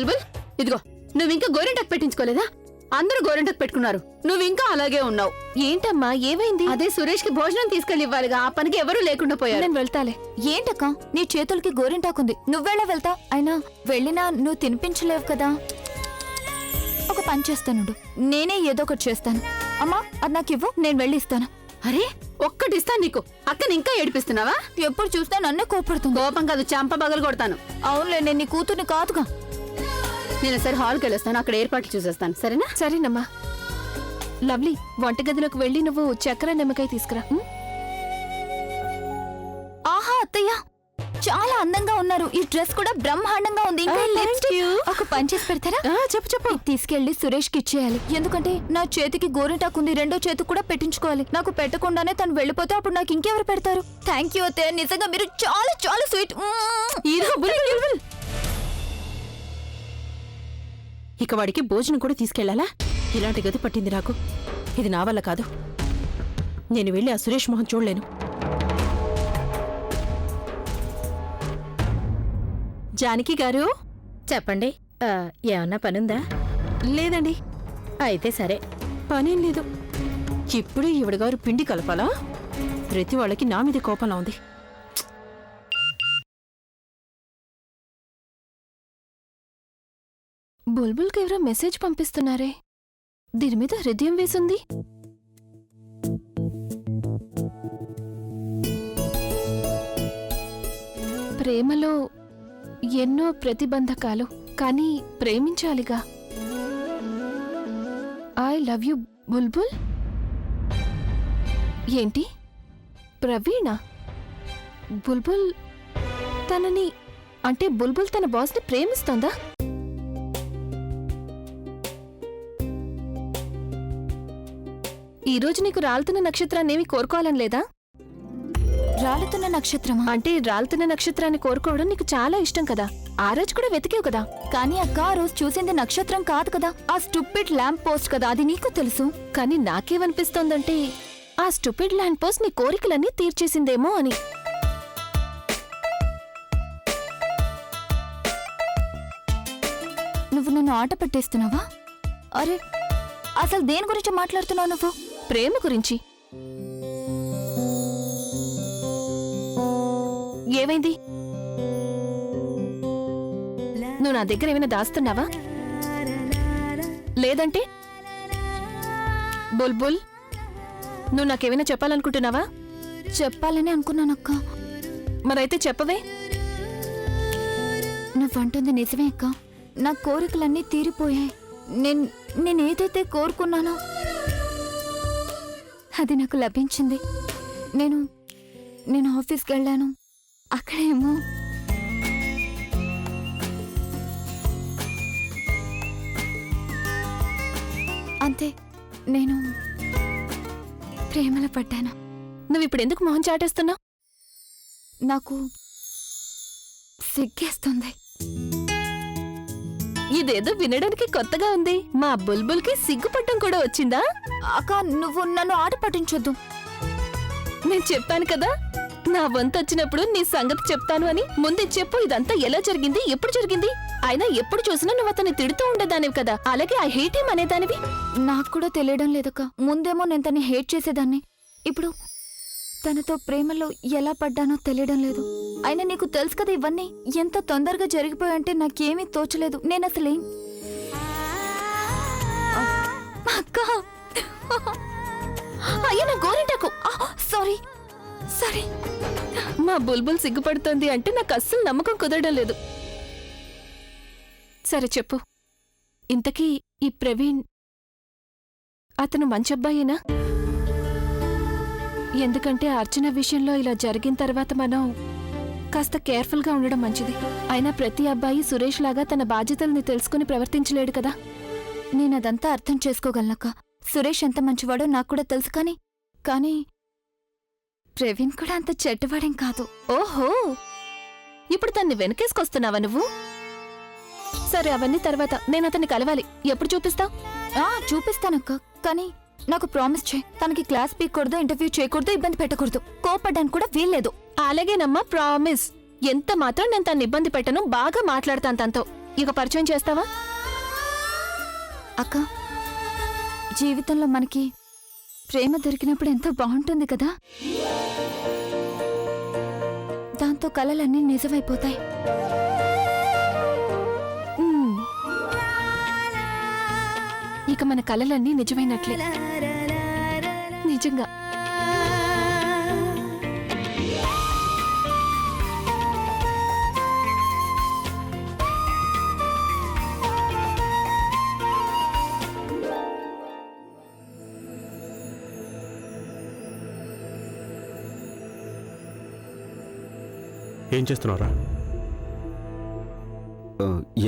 బుల్బుల్, ఇదిగో నువ్వు ఇంకా గోరింటకు పెట్టించుకోలేదా? అందరూ గోరింటకు పెట్టుకున్నారు, నువ్వు ఇంకా అలాగే ఉన్నావు. ఏంటమ్మా ఏమైంది? అదే సురేష్ కి భోజనం తీసుకెళ్లి ఇవ్వాలిగా, ఆ పనికి ఎవరూ లేకుండా పోయారు. నేను వెళ్తాలే. ఏంటక్క నీ చేతులకి గోరింటాకుంది, నువ్వెళ్ళ వెళ్తా? అయినా వెళ్ళినా నువ్వు తినిపించలేవు కదా. ఒక పని చేస్తానుండు, నేనే ఏదో ఒకటి చేస్తాను. అమ్మా అది నాకు ఇవ్వు, నేను వెళ్ళిస్తాను. అరే ఒక్కటిస్తాను నీకు, అక్కని ఇంకా ఏడిపిస్తున్నావా? ఎప్పుడు చూసినా నన్నే కోపడుతుంది. కోపం కాదు, చంప పగలు కొడతాను. అవునులే, నేను నీ కూతుర్ని కాదుగా. నేను సరే హాల్కి వెళ్ళొస్తాను, అక్కడ ఏర్పాట్లు చూసేస్తాను, సరేనా? సరేనమ్మా. లవ్లీ, వంటగదిలోకి వెళ్ళి నువ్వు చక్కెర నిమ్మకాయ తీసుకురా. ఆహా అత్తయ్య, చాలా అందంగా ఉన్నారు. ఈ డ్రెస్ కూడా బ్రహ్మాండంగా ఉంది. ఇంకా ఒక పని చేసి పెడతారా? చెప్పు. తీసుకెళ్లి సురేష్ కి ఇచ్చేయాలి. ఎందుకంటే నా చేతికి గోరింటాకుంది, రెండో చేతికి కూడా పెట్టించుకోవాలి. నాకు పెట్టకుండానే తను వెళ్ళిపోతే అప్పుడు నాకు ఇంకెవరు పెడతారు? థ్యాంక్ యూ అత్తయ్య, నిజంగా మీరు చాలా చాలా స్వీట్. ఇక వాడికి భోజనం కూడా తీసుకెళ్లాలా? ఇలాంటి గతి పట్టింది నాకు. ఇది నా వల్ల కాదు. నేను వెళ్ళి ఆ సురేష్ మోహన్ చూడలేను. జానకి గారు, చెప్పండి, ఏమన్నా పనుందా? లేదండి. అయితే సరే. పనేం లేదు. ఇప్పుడే ఈవిడగారు పిండి కలపాలా? ప్రతి వాళ్ళకి నా మీద కోపంలా ఉంది. బుల్బుల్కి ఎవరో మెసేజ్ పంపిస్తున్నారే, దీని మీద హృదయం వేసుంది. ప్రేమలో ఎన్నో ప్రతిబంధకాలు, కానీ ప్రేమించాలిగా. ఐ లవ్ యు బుల్బుల్. ఏంటి ప్రవీణ? బుల్బుల్ తనని, అంటే బుల్బుల్ తన బాస్ని ప్రేమిస్తోందా? ఈరోజు నీకు రాలుతున్న నక్షత్రాన్నేమి కోరుకోవాలని లేదా? రాలుతున్న నక్షత్రమా? అంటే రాలుతున్న నక్షత్రాన్ని కోరుకోవడం నీకు చాలా ఇష్టం కదా, ఆ రోజు కూడా వెతికావు కదా. కానీ అక్క, ఆ రోజు చూసింది నక్షత్రం కాదు కదా, ఆ స్టూపిడ్ ల్యాంప్ పోస్ట్ కదా, అది నీకు తెలుసు. కానీ నాకేమనిపిస్తోందంటే ఆ స్టూపిడ్ ల్యాండ్ పోస్ట్ నీ కోరికలన్నీ తీర్చేసిందేమో అని. నువ్వు నన్ను ఆట పట్టేస్తున్నావా? అరే, అసలు దేని గురించి మాట్లాడుతున్నావు నువ్వు? ప్రేమ గురించి. ఏమైంది? నువ్వు నా దగ్గర ఏమైనా దాస్తున్నావా? లేదంటే బుల్బుల్, నువ్వు నాకేమైనా చెప్పాలనుకుంటున్నావా? చెప్పాలని అనుకున్నానక్క. మరైతే చెప్పవే. నువ్వంటుంది నిజమే అక్క, నా కోరికలన్నీ తీరిపోయాయి. నేనేదైతే కోరుకున్నానో అది నాకు లభించింది. నేను ఆఫీస్కి వెళ్ళాను, అక్కడేమో అంతే, నేను ప్రేమలో పడ్డాను. నువ్విప్పుడు ఎందుకు మొహం చాటేస్తున్నావు? నాకు సిగ్గేస్తుంది. ఇదేదో వినడానికి కొత్తగా ఉంది. మా బుల్బుల్కి సిగ్గుపట్టం కూడా వచ్చిందా? అక్క, నువ్వు నన్ను ఆట పట్టించొద్దు. నేను చెప్పాను కదా, నా వంతు వచ్చినప్పుడు నీ సంగతి చెప్తాను అని. ముందే చెప్పు, ఇదంతా ఎలా జరిగింది, ఎప్పుడు జరిగింది? అయినా ఎప్పుడు చూసినా నువ్వు అతన్ని తిడుతూ ఉండేదానివి కదా, అలాగే ఐ హేట్ హిమ్ అనేదానివి. నాకు కూడా తెలియడం లేదక్క. ముందేమో నేను తన్ని హేట్ చేసేదాన్ని, ఇప్పుడు తనతో ప్రేమలో ఎలా పడ్డానో తెలియడం లేదు. అయినా నీకు తెలుసు కదా, ఇవన్నీ ఎంత తొందరగా జరిగిపోయాయంటే నాకేమీ తోచలేదు. నేను అసలేం అక్క. అయ్యో నా గోరింటాకు. Sorry sorry. మా బుల్బుల్ సిగ్గుపడుతోంది అంటే నాకు అస్సలు నమ్మకం కుదరడం లేదు. సరే చెప్పు, ఇంతకీ ఈ ప్రవీణ్ అతను మంచి అబ్బాయేనా? ఎందుకంటే అర్చన విషయంలో ఇలా జరిగిన తర్వాత మనం కాస్త కేర్ఫుల్గా ఉండడం మంచిది. అయినా ప్రతి అబ్బాయి సురేష్ లాగా తన బాధ్యతల్ని తెలుసుకుని ప్రవర్తించలేడు కదా. నేనదంతా అర్థం చేసుకోగలనక్క. సురేష్ ఎంత మంచివాడో నాకు కూడా తెలుసు. కానీ ప్రవీణ్ కూడా అంత చెడ్డవాడేం కాదు. ఓహో, ఇప్పుడు తన్ని వెనకేసుకొస్తున్నావా నువ్వు? సరే, అవన్నీ తర్వాత. నేను అతన్ని కలవాలి. ఎప్పుడు చూపిస్తావు? చూపిస్తానక్క, కానీ నాకు ప్రామిస్ చేయి. తనకి క్లాస్ పీకూడదు, ఇంటర్వ్యూ చేయకూడదు, ఇబ్బంది పెట్టకూడదు, కోపడ్డానికి కూడా వీల్లేదు. అలాగేనమ్మా, ప్రామిస్. ఎంత మాత్రం నేను తను ఇబ్బంది పెట్టను, బాగా మాట్లాడతాను తనతో. ఇక పరిచయం చేస్తావా? అక్క, జీవితంలో మనకి ప్రేమ దొరికినప్పుడు ఎంతో బాగుంటుంది కదా. దాంతో కలలన్నీ నిజమైపోతాయి. ఇక మన కలలన్నీ నిజమైనట్లే. నిజంగా. ఏం చేస్తున్నారా?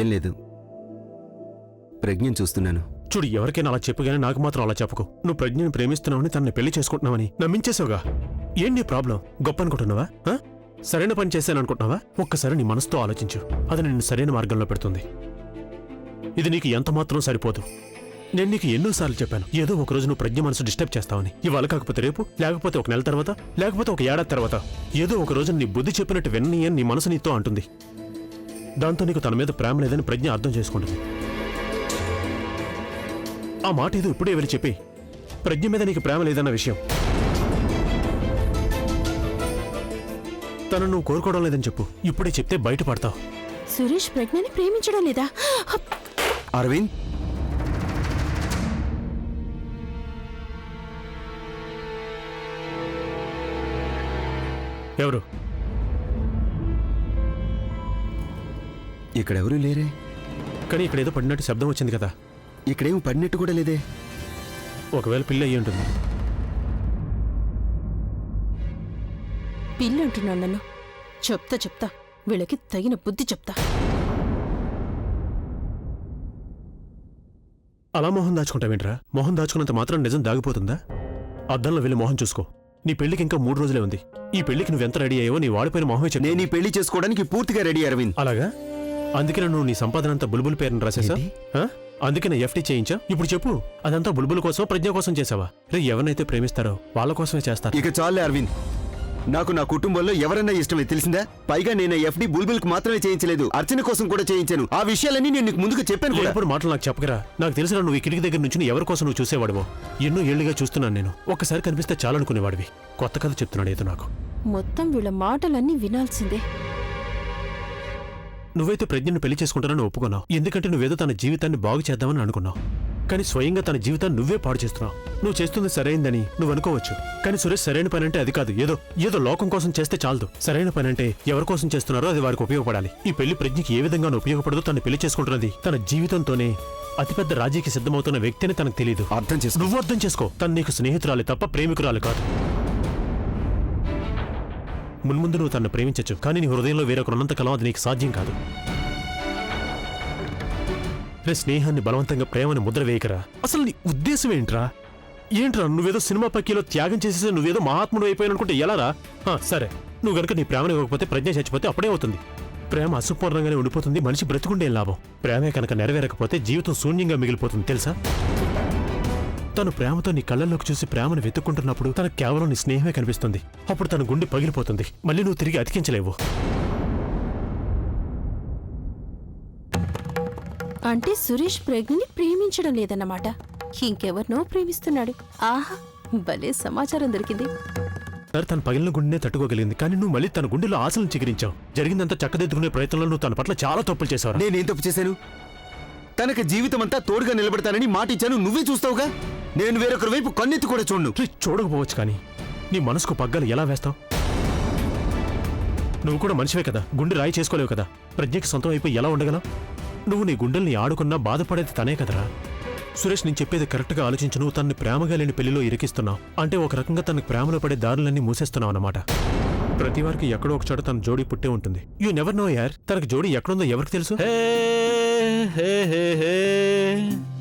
ఏం లేదు, ప్రజ్ఞను చూస్తున్నాను. చూడు, ఎవరికైనా అలా చెప్పుగానే నాకు మాత్రం అలా చెప్పుకో. నువ్వు ప్రజ్ఞని ప్రేమిస్తున్నావని, తనని పెళ్లి చేసుకుంటున్నావని నమ్మించేసావుగా. ఏం నీ ప్రాబ్లం? గొప్ప అనుకుంటున్నావా? సరైన పని చేశాను అనుకుంటున్నావా? ఒక్కసారి నీ మనసుతో ఆలోచించు. అది నిన్ను సరైన మార్గంలో పెడుతుంది. ఇది నీకు ఎంత మాత్రం సరిపోదు. నేను నీకు ఎన్నోసార్లు చెప్పాను, ఏదో ఒక రోజు నువ్వు ప్రజ్ఞ మనసు డిస్టర్బ్ చేస్తావని. ఇవాళ కాకపోతే రేపు, లేకపోతే ఒక నెల తర్వాత, లేకపోతే ఒక ఏడాది తర్వాత, ఏదో ఒక రోజు నీ బుద్ధి చెప్పినట్టు విన్నీ అని నీ మనసు నీతో అంటుంది. దాంతో నీకు తన మీద ప్రేమ లేదని ప్రజ్ఞ అర్థం చేసుకుంటుంది. ఆ మాట ఏదో ఇప్పుడే వెళ్ళి చెప్పి, ప్రజ్ఞ మీద నీకు ప్రేమ లేదన్న విషయం. తను నువ్వు కోరుకోవడం లేదని చెప్పు. ఇప్పుడే చెప్తే బయటపడతావు. సురేష్ ప్రజ్ఞని ప్రేమించడం లేదా? అరవింద్, ఎవరు? ఇక్కడెవరూ లేరే. కానీ ఇక్కడ ఏదో పడినట్టు శబ్దం వచ్చింది కదా. ఇక్కడేం పడినట్టు కూడా లేదే. ఒకవేళ పిల్ల అయ్యి ఉంటుంది. పిల్లి అంటున్నాను నన్ను. చెప్తా వీళ్ళకి తగిన బుద్ధి చెప్తా. అలా మొహం దాచుకుంటావేంట్రా? మొహం దాచుకున్నంత మాత్రం నిజం దాగిపోతుందా? అద్దంలో వెళ్ళి మొహం చూసుకో. నీ పెళ్లికి ఇంకా 3 రోజులే ఉంది. ఈ పెళ్లికి నువ్వెంత రెడీ అయ్యో నీ వాడిపోయిన మొహమే చెప్పు. నేను ఈ పెళ్లి చేసుకోవడానికి పూర్తిగా రెడీ అరవింద్. అలాగా? అందుకనే నువ్వు నీ సంపాదన అంతా బుల్బుల్ పేరుని రాసేసా? అందుకనే ఎఫ్టీ చేయించా? ఇప్పుడు చెప్పు, అదంతా బుల్బుల్ కోసం, ప్రజ్ఞ కోసం చేసావా? రే, ఎవరినైతే ప్రేమిస్తారో వాళ్ళ కోసమే చేస్తారు. ఇక చాలే అరవింద్, నాకు నా కుటుంబంలో ఎవరన్నా ఇష్టమే, తెలిసిందా? పైగా నేను ఎఫ్డి బుల్బుల్కి మాత్రమే చేయించలేదు, అర్చన కోసం కూడా చేయించాను. ఆ విషయాలన్నీ నేను నీకు ముందుగా చెప్పాను కూడా. ఎప్పుడు మాటలు నాకు చెప్పకరా. నాకు తెలిసిన నువ్వు ఈ కిటికీ దగ్గర నుంచి ఎవరి కోసం నువ్వు చూసేవాడివో. ఎన్నో ఏళ్లుగా చూస్తున్నాను నేను. ఒక్కసారి కనిపిస్తే చాలనుకునేవాడివి. కొత్త కథ చెప్తున్నాడు ఏదో నాకు. మొత్తం వీళ్ళ మాటలన్నీ వినాల్సిందే. నువ్వైతే ప్రజ్ఞను పెళ్లి చేసుకుంటానని ఒప్పుకున్నావు. ఎందుకంటే నువ్వేదో తన జీవితాన్ని బాగు చేద్దామని అనుకున్నావు. కానీ స్వయంగా తన జీవితాన్ని నువ్వే పాడు చేస్తున్నావు. నువ్వు చేస్తుంది సరైందని నువ్వు అనుకోవచ్చు, కానీ సురేష్ సరైన పని అంటే అది కాదు. ఏదో లోకం కోసం చేస్తే చాలదు. సరైన పని అంటే ఎవరి కోసం చేస్తున్నారో అది వారికి ఉపయోగపడాలి. ఈ పెళ్లి ప్రజ్ఞకి ఏ విధంగానూ ఉపయోగపడదు. తను పెళ్లి చేసుకుంటున్నది తన జీవితంతోనే. అతిపెద్ద రాజీకి సిద్ధమవుతున్న వ్యక్తిని తనకు తెలియదు. అర్థం చేసుకో. నువ్వు అర్థం చేసుకో. తను నీకు స్నేహితురాలి తప్ప ప్రేమికురాలు కాదు. మున్ముందు నువ్వు తనను ప్రేమించచ్చు, కానీ నీ హృదయంలో వేరొకరున్నంత కాలం అది నీకు సాధ్యం కాదు. రే, స్నేహాన్ని బలవంతంగా ప్రేమని ముద్ర వేయకరా. అసలు నీ ఉద్దేశం ఏంట్రా? నువ్వేదో సినిమా పక్కీలో త్యాగం చేసేసి నువ్వేదో మహాత్ముడు అయిపోయానుకుంటే ఎలారా? సరే, నువ్వు గనుక నీ ప్రేమను ఇవ్వకపోతే ప్రజ్ఞ చచ్చిపోతే అప్పుడే అవుతుంది. ప్రేమ అసంపూర్ణంగానే ఉండిపోతుంది. మనిషి బ్రతుకుండే లాభం. ప్రేమే కనుక నెరవేరకపోతే జీవితం శూన్యంగా మిగిలిపోతుంది, తెలుసా? తను ప్రేమతో నీ కళ్ళల్లోకి చూసి ప్రేమను వెతుక్కుంటున్నప్పుడు తనకు కేవలం నీ స్నేహమే కనిపిస్తుంది. అప్పుడు తన గుండె పగిలిపోతుంది. మళ్ళీ నువ్వు తిరిగి అతికించలేవు. అంటే సురేష్ ప్రజ్ఞని ప్రేమించడం లేదన్నమాట. ఇంకెవరినో ప్రేమిస్తున్నాడు. ఆహా, భలే సమాచారం దొరికింది. సరే, తన పగిలిన గుండెనే తట్టుకోగలిగింది, కానీ నువ్వు మళ్ళీ తన గుండెలో ఆశలను చిగురించావు. జరిగిందంతా చక్కదిద్దుకునే ప్రయత్నంలో నువ్వు తన పట్ల చాలా తప్పులు చేశావు. నేనేం తప్పు చేశాను? తనకు జీవితం అంతా తోడుగా నిలబడతానని మాట ఇచ్చాను. నువ్వే చూస్తావుగా. నేను వేరొకరి వైపు కన్నెత్తి కూడా చూడను. చూడకపోవచ్చు, కానీ నీ మనసుకు పగ్గాలు ఎలా వేస్తావు? నువ్వు కూడా మనిషివే కదా, గుండె రాయి చేసుకోలేవు కదా. ప్రజ్ఞకి సొంతం అయిపోయి ఎలా ఉండగలవు? నువ్వు నీ గుండెల్ని ఆడుకున్నా బాధపడేది తనే కదరా. సురేష్, నేను చెప్పేది కరెక్ట్గా ఆలోచించు. నువ్వు తనని ప్రేమగా లేని పెళ్లిలో ఇరికిస్తున్నావు. అంటే ఒక రకంగా తనకు ప్రేమలో పడే దారులన్నీ మూసేస్తున్నావు అన్నమాట. ప్రతి వారికి ఎక్కడో ఒక చోట తన జోడీ పుట్టే ఉంటుంది. యూ నెవర్ నో యార్. తనకు జోడీ ఎక్కడుందో ఎవరికి తెలుసు?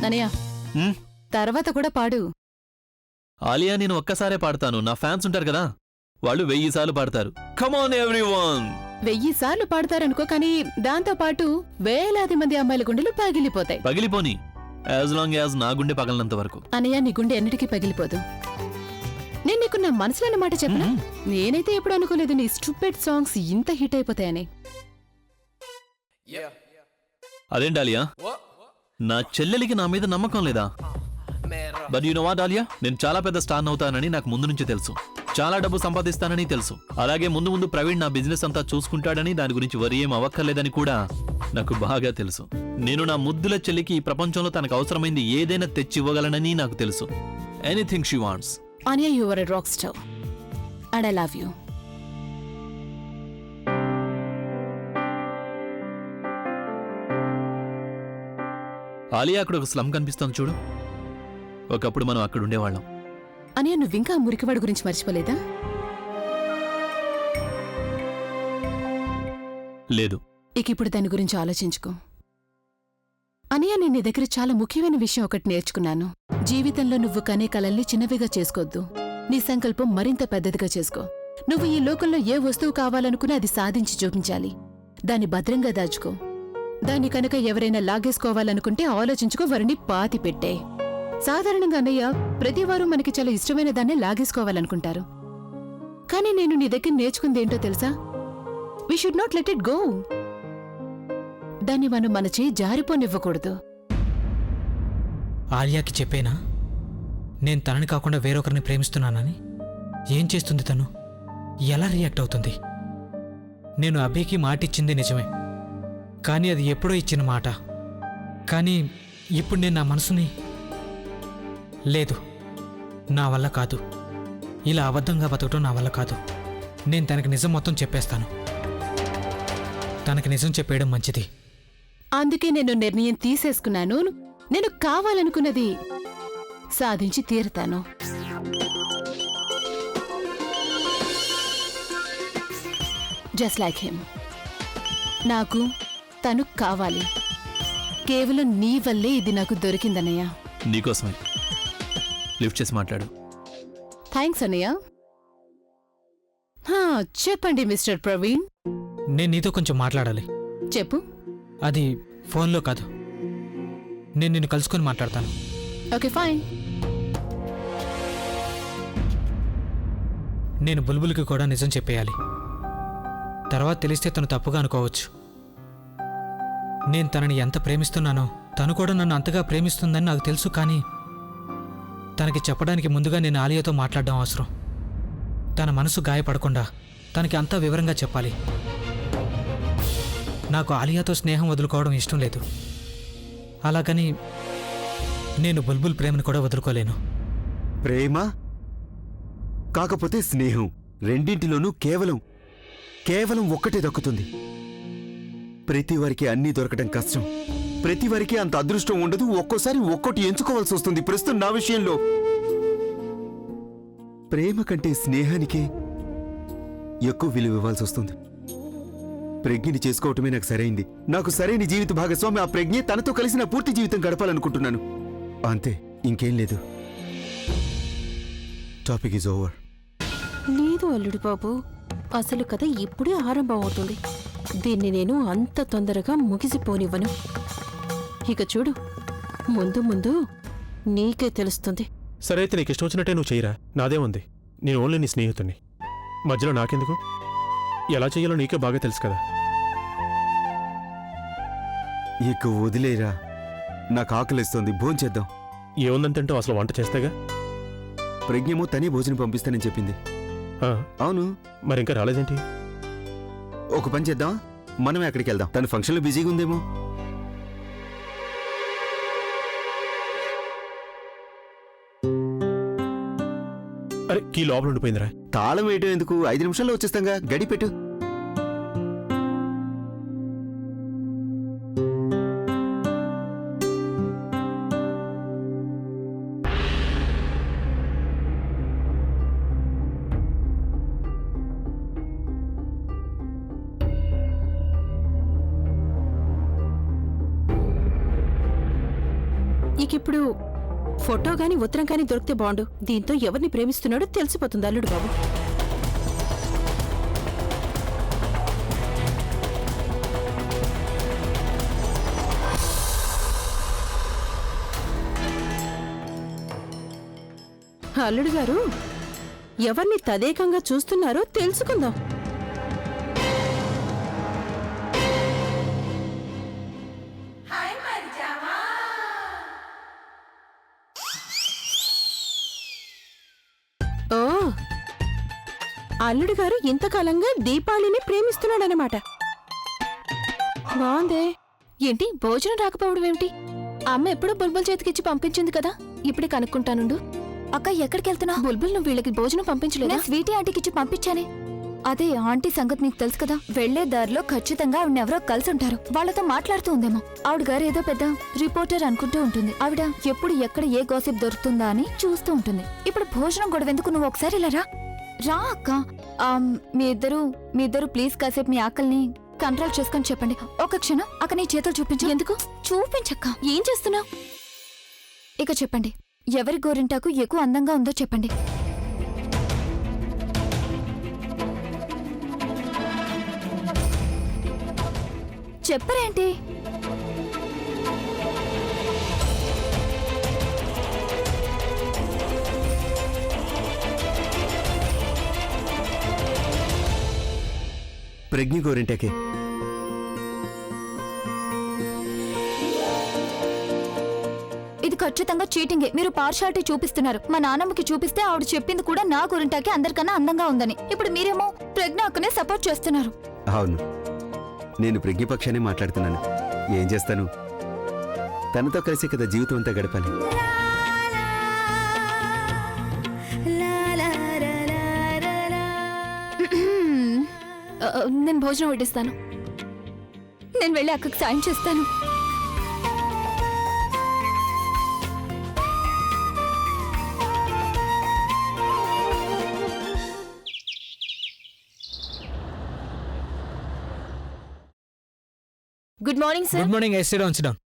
ననయ్య, తర్వాత కూడా పాడు. ఆలియా, నేను ఒక్కసారే పాడతాను. నా ఫ్యాన్స్ ఉంటారు కదా, వాళ్ళు 1000 సార్లు పాడతారు. Come on everyone. 1000 సార్లు పాడతారనుకో, కానీ దాంతో పాటు వేలాది మంది అమ్మాయిల గుండెలు పగిలిపోతాయి. పగిలిపోని, యాజ్ లాంగ్ యాజ్ నా గుండె పగలనంత వరకు. అనయ్య, నీ గుండె ఎన్నిటికీ పగిలిపోదు. నేను నీకు నా మనసులోని మాట చెప్పనా? నేనైతే ఎప్పుడు అనుకోలేదు నీ స్టూపిడ్ సాంగ్స్ ఇంత హిట్ అయిపోతాయని. అదేంటి ఆలియా, నా చెల్లెలికి నా మీద నమ్మకం లేదా? But you know what Alia, నేను చాలా పెద్ద స్టార్ అవుతానని నాకు ముందు నుంచి తెలుసు. చాలా డబ్బు సంపాదిస్తానని తెలుసు. అలాగే ముందు ముందు ప్రవీణ్ నా బిజినెస్ అంతా చూసుకుంటాడని, దాని గురించి వరి ఏం అవ్వక్కర్లేదని కూడా నాకు బాగా తెలుసు. నేను నా ముద్దుల చెల్లికి ఈ ప్రపంచంలో తనకు అవసరమైంది ఏదైనా తెచ్చి ఇవ్వగలనని నాకు తెలుసు. Anything she wants. Aniya, you are a rock star and I love you. Alia, అక్కడ ఒక స్లమ్ కనిపిస్తోంది చూడు. ఒకప్పుడు మనం అక్కడ ఉండేవాళ్ళం. అనియా, నువ్వింకా ఆ మురికివాడి గురించి మర్చిపోలేదా? లేదు. ఇక ఇప్పుడు దాని గురించి ఆలోచించుకో. అనియా, నేను నీ దగ్గర చాలా ముఖ్యమైన విషయం ఒకటి నేర్చుకున్నాను. జీవితంలో నువ్వు కనే కలల్ని చిన్నవిగా చేసుకోవద్దు. నీ సంకల్పం మరింత పెద్దదిగా చేసుకో. నువ్వు ఈ లోకంలో ఏ వస్తువు కావాలనుకున్నా అది సాధించి చూపించాలి. దాన్ని భద్రంగా దాచుకో. దాన్ని కనుక ఎవరైనా లాగేసుకోవాలనుకుంటే ఆలోచించుకో, వారిని పాతి పెట్టే. సాధారణంగా అన్నయ్య, ప్రతివారు మనకి చాలా ఇష్టమైన దాన్ని లాగేసుకోవాలనుకుంటారు. కానీ నేను నీ దగ్గర నేర్చుకుందేంటో తెలుసా? We should not let it go. దాన్ని మనం మన చేయి జారిపోనివ్వకూడదు. ఆలియాకి చెప్పేనా నేను తనని కాకుండా వేరొకరిని ప్రేమిస్తున్నానని? ఏం చేస్తుంది తను? ఎలా రియాక్ట్ అవుతుంది? నేను అభికి మాటిచ్చింది నిజమే, కానీ అది ఎప్పుడో ఇచ్చిన మాట. కానీ ఇప్పుడు నేను నా మనసుని, లేదు, నా వల్ల కాదు, ఇలా అబద్ధంగా బతకటం నా వల్ల కాదు. నేను తనకి నిజం మొత్తం చెప్పేస్తాను. తనకి నిజం చెప్పేయడం మంచిది. అందుకే నేను నిర్ణయం తీసేసుకున్నాను. నేను కావాలనుకున్నది సాధించి తీరుతాను. Just like him. నాకు తను కావాలి. కేవలం నీ వల్లే ఇది నాకు దొరికిందన్నయ్య. నీకోసమే. లిఫ్ట్ చేసి మాట్లాడు. థ్యాంక్స్ అన్నయ్య. చెప్పండి మిస్టర్ ప్రవీణ్. నేను నీతో కొంచెం మాట్లాడాలి. చెప్పు. అది ఫోన్లో కాదు, నేను నిన్ను కలుసుకొని మాట్లాడతాను. Okay, fine. నేను బుల్బుల్కి కూడా నిజం చెప్పేయాలి. తర్వాత తెలిస్తే తను తప్పుగా అనుకోవచ్చు. నేను తనని ఎంత ప్రేమిస్తున్నానో తను కూడా నన్ను అంతగా ప్రేమిస్తుందని నాకు తెలుసు. కానీ తనకి చెప్పడానికి ముందుగా నేను ఆలియాతో మాట్లాడడం అవసరం. తన మనసు గాయపడకుండా తనకి అంతా వివరంగా చెప్పాలి. నాకు ఆలియాతో స్నేహం వదులుకోవడం ఇష్టం లేదు. అలాగని నేను బుల్బుల్ ప్రేమను కూడా వదులుకోలేను. ప్రేమ కాకపోతే స్నేహం, రెండింటిలోనూ కేవలం ఒక్కటే దక్కుతుంది. ప్రతి వారికి అన్నీ దొరకడం కష్టం. ప్రతి వారికి అంత అదృష్టం ఉండదు. ఒక్కోసారి ఒక్కోటి ఎంచుకోవాల్సి వస్తుంది. ప్రస్తుతం నా విషయంలో ప్రేమ కంటే స్నేహానికే ఎక్కువ విలువ ఇవ్వాల్సి వస్తుంది. ప్రజ్ఞని చేసుకోవటమే నాకు సరైంది. నాకు సరైన జీవిత భాగస్వామి ఆ ప్రజ్ఞ. తనతో కలిసి నా పూర్తి జీవితం గడపాలనుకుంటున్నాను. అంతే, ఇంకేం లేదు. Topic is over. లేదు అల్లుడు బాబు, అసలు కథ ఇప్పుడే ఆరంభం అవుతుంది. దీన్ని నేను అంత తొందరగా ముగిసిపోనివ్వను. ఇక చూడు, ముందు ముందు నీకే తెలుస్తుంది. సరే అయితే నీకు ఇష్టం వచ్చినట్టే నువ్వు చెయ్యరా, నాదే ఉంది. నేను ఓన్లీ నీ స్నేహితుడిని. మధ్యలో నాకెందుకు? ఎలా చెయ్యాలో నీకే బాగా తెలుసు కదా. ఇక వదిలేరా, నాకు ఆకలిస్తోంది. భోంచేద్దాం. ఏముందంటే అసలు వంట చేస్తేగా. ప్రజ్ఞమో తనే భోజనం పంపిస్తానని చెప్పింది. అవును, మరి ఇంకా రాలేదేంటి? ఒక పని చేద్దాం, మనమే అక్కడికి వెళ్దాం. తన ఫంక్షన్లో బిజీగా ఉందేమో. అరే, కీ లోపల ఉండిపోయిందిరా. తాళం వేయటం ఎందుకు? 5 నిమిషాల్లో వచ్చేస్తాంగా. గడి పెట్టు. ఇకిప్పుడు ఫోటో గాని ఉత్తరం గాని దొరికితే బాగుండు. దీంతో ఎవరిని ప్రేమిస్తున్నాడో తెలిసిపోతుంది అల్లుడు బాబు. అల్లుడు గారు ఎవరిని తదేకంగా చూస్తున్నారో తెలుసుకుందాం. అల్లుడు గారు ఇంతకాలంగా దీపాలిని ప్రేమిస్తున్నాడనమాట. బాగుందే. ఏంటి భోజనం రాకపోవడం ఏమిటి? అమ్మ ఎప్పుడో బుల్బుల్ చేతికిచ్చి పంపించింది కదా, ఇప్పుడే కనుక్కుంటానుండు. అక్క ఎక్కడికి వెళ్తున్నా? బుల్బుల్ నువ్వు వీళ్ళకి భోజనం పంపించలేదా? నేను స్వీటీ ఆంటీకి ఇచ్చి పంపించానే. అదే ఆంటీ సంగతి నీకు తెలుసు కదా, వెళ్లే దారిలో ఖచ్చితంగా ఆవిడెవరో కలిసి ఉంటారు. వాళ్ళతో మాట్లాడుతూ ఉందేమో. ఆవిడ గారు ఏదో పెద్ద రిపోర్టర్ అనుకుంటూ ఉంటుంది. ఆవిడ ఎప్పుడు ఎక్కడ ఏ గోసిప్ దొరుకుతుందా అని చూస్తూ ఉంటుంది. ఇప్పుడు భోజనం గొడవ ఎందుకు, నువ్వు ఒకసారి ఇలా రా. రా అక్క. మీ ఇద్దరు ప్లీజ్ కాసేపు మీ ఆకలిని కంట్రోల్ చేసుకొని చెప్పండి. ఒక క్షణం అక్క నీ చేతులు చూపించు. ఎందుకు? చూపించక్క. ఏం చేస్తున్నావు? ఇక చెప్పండి, ఎవరి గోరింటాకు ఎక్కువ అందంగా ఉందో చెప్పండి. చెప్పరేంటి? ప్రజ్ఞ గోరింటాకే. ఇది ఖచ్చితంగా చీటింగే. మీరు పార్షాలిటీ చూపిస్తున్నారు. మా నాన్నమ్మకి చూపిస్తే ఆవిడ చెప్పింది కూడా నా గోరింటాకి అందరికన్నా అందంగా ఉందని. ఇప్పుడు మీరేమో ప్రజ్ఞ అక్కనే సపోర్ట్ చేస్తున్నారు. అవును, నేను ప్రజ్ఞ పక్షానే మాట్లాడుతున్నాను. ఏం చేస్తాను, తనతో కలిసి కదా జీవితం అంతా గడపాలి. నేను భోజనం వడ్డిస్తాను. నేను వెళ్ళి అక్కకి సాయం చేస్తాను. Good morning sir. Good morning. Sit down, sit down.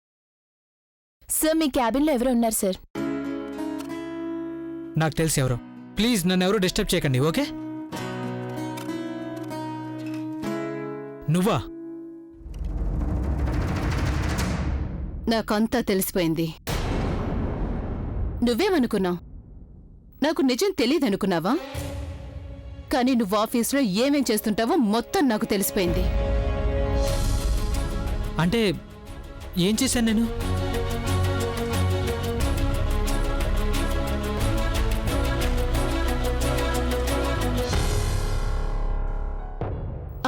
Sir మీ క్యాబిన్ లో ఎవరో ఉన్నారు సార్. నాకు తెలుసు ఎవరో. ప్లీజ్ నన్ను ఎవరో డిస్టర్బ్ చేయకండి, ఓకే? నువ్వా? నాకంతా తెలిసిపోయింది. నువ్వేమనుకున్నావు? నాకు నిజం తెలియదనుకున్నావా? కానీ నువ్వు ఆఫీస్లో ఏమేం చేస్తుంటావో మొత్తం నాకు తెలిసిపోయింది. అంటే ఏం చేశాను నేను?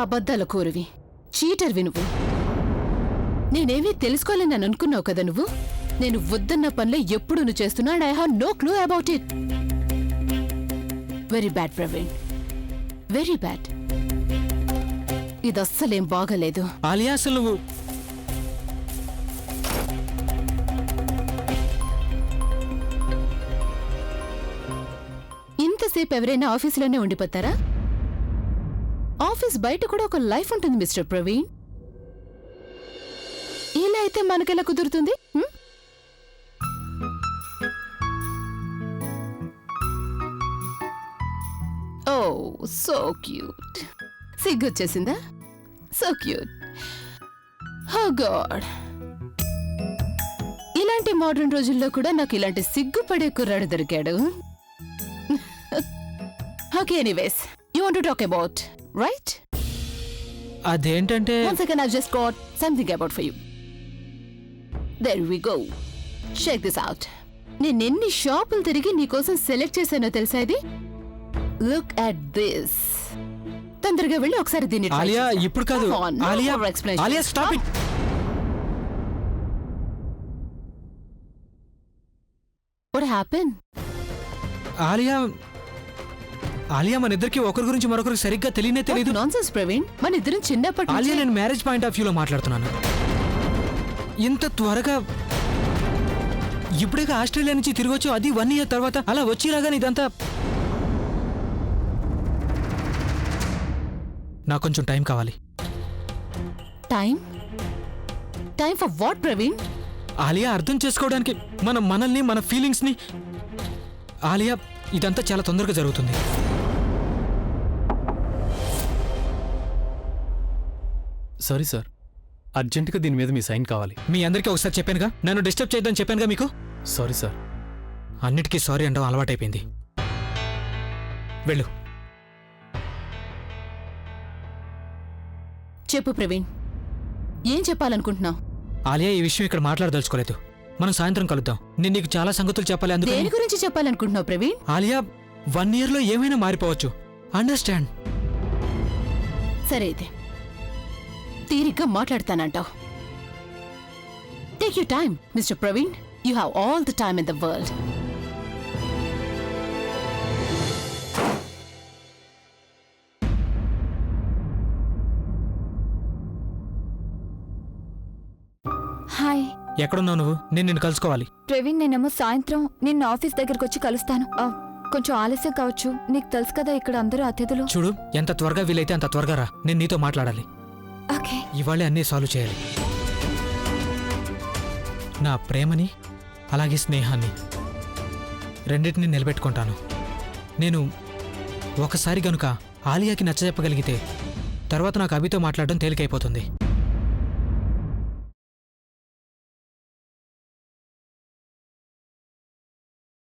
అబద్ధాల కోరువి, చీటర్వి నువ్వు. నేనేమీ తెలుసుకోలేని అనుకున్నావు కదా నువ్వు. నేను వద్దన్న పనులే ఎప్పుడు నువ్వు చేస్తున్నా. And I have no clue about it. Very bad Praveen, very bad. ఇది అస్సలేం బాగలేదు. ఆలియా, అసలు నువ్వు ఇంతసేపు ఎవరైనా ఆఫీసులోనే ఉండిపోతారా? ఆఫీస్ బయట కూడా ఒక లైఫ్ ఉంటుంది మిస్టర్ ప్రవీణ్. ఇలా అయితే మనకెలా కుదురుతుంది? Oh so cute. సిగ్గొచ్చేసిందా? So cute. ఓ గాడ్, ఇలాంటి మోడర్న్ రోజుల్లో కూడా నాకు ఇలాంటి సిగ్గుపడే కుర్రాడు దొరికాడు. Okay, anyways, you want to talk about, right? అదేంటంటే One second, I've just got something about for you. There we go. Check this out. నేను ఎన్ని షాపులు తిరిగి నీకోసం సెలెక్ట్ చేశానో తెలుసా ఇది? Look at this. తొందరగా వెళ్ళి ఒకసారి దీన్ని try ఆలియా, చేస్తా. ఇప్పుడు కాదు. Come on, no Alia, more explanation. Alia, stop it. What happened? Alia మన ఇద్దరికి ఒకరి గురించి మరొకరికి సరిగ్గా తెలియనే తెలియదు. నాన్సెన్స్ ప్రవీణ్, మన ఇద్దరం చిన్నప్పటి ఆలియా, నుంచి నేను మ్యారేజ్ పాయింట్ ఆఫ్ వ్యూలో మాట్లాడుతున్నాను. ఇంత త్వరగా ఇప్పుడేగా ఆస్ట్రేలియా నుంచి తిరిగి వచ్చి, అది 1 year తర్వాత అలా వచ్చిరాగానే ఇదంతా. నాకు కొంచెం టైం కావాలి. Time for what Praveen? Alia, అర్థం చేసుకోవడానికి మనల్ని మన ఫీలింగ్స్ని. ఆలియా, ఇదంతా చాలా తొందరగా జరుగుతుంది. సారీ సార్, అర్జెంటుగా దీని మీద మీ సైన్ కావాలి. మీ అందరికీ ఒకసారి చెప్పానుగా, నన్ను డిస్టర్బ్ చేయొద్దని చెప్పానుగా మీకు. Sorry sir. అన్నిటికీ సారీ అంటాం అలవాటైపోయింది. వెళ్ళు. చెప్పు ప్రవీణ్, ఏం చెప్పాలనుకుంటున్నావు? ఆలియా, ఈ విషయం ఇక్కడ మాట్లాడదలుచుకోలేదు. మనం సాయంత్రం కలుద్దాం. నేను నీకు చాలా సంగతులు చెప్పాలి. అందుకని దేని గురించి చెప్పాలనుకుంటున్నావు ప్రవీణ్? ఆలియా, 1 yearలో ఏమైనా మారిపోవచ్చు. అండర్స్టాండ్. సరే అయితే తీరిగ్గా మాట్లాడతానంటావు. Take you time mister Praveen. You have all the time in the world. Hi ఎక్కడున్నావు నువ్వు? నేను నిన్ను కలుసుకోవాలి. ప్రవీణ్, నేనేమో సాయంత్రం నిన్న ఆఫీస్ దగ్గరకు వచ్చి కలుస్తాను. కొంచెం ఆలస్యం కావచ్చు, నీకు తెలుసు కదా ఇక్కడ అందరూ అతిథులు. చూడు, ఎంత త్వరగా వీలైతే అంత త్వరగా రా. నేను నీతో మాట్లాడాలి. ఓకే. ఇవాళే అన్నీ సాల్వ్ చేయాలి. నా ప్రేమని అలాగే స్నేహాన్ని రెండింటిని నిలబెట్టుకుంటాను. నేను ఒకసారి గనుక ఆలియాకి నచ్చజెప్పగలిగితే తర్వాత నాకు అభితో మాట్లాడడం తేలికైపోతుంది.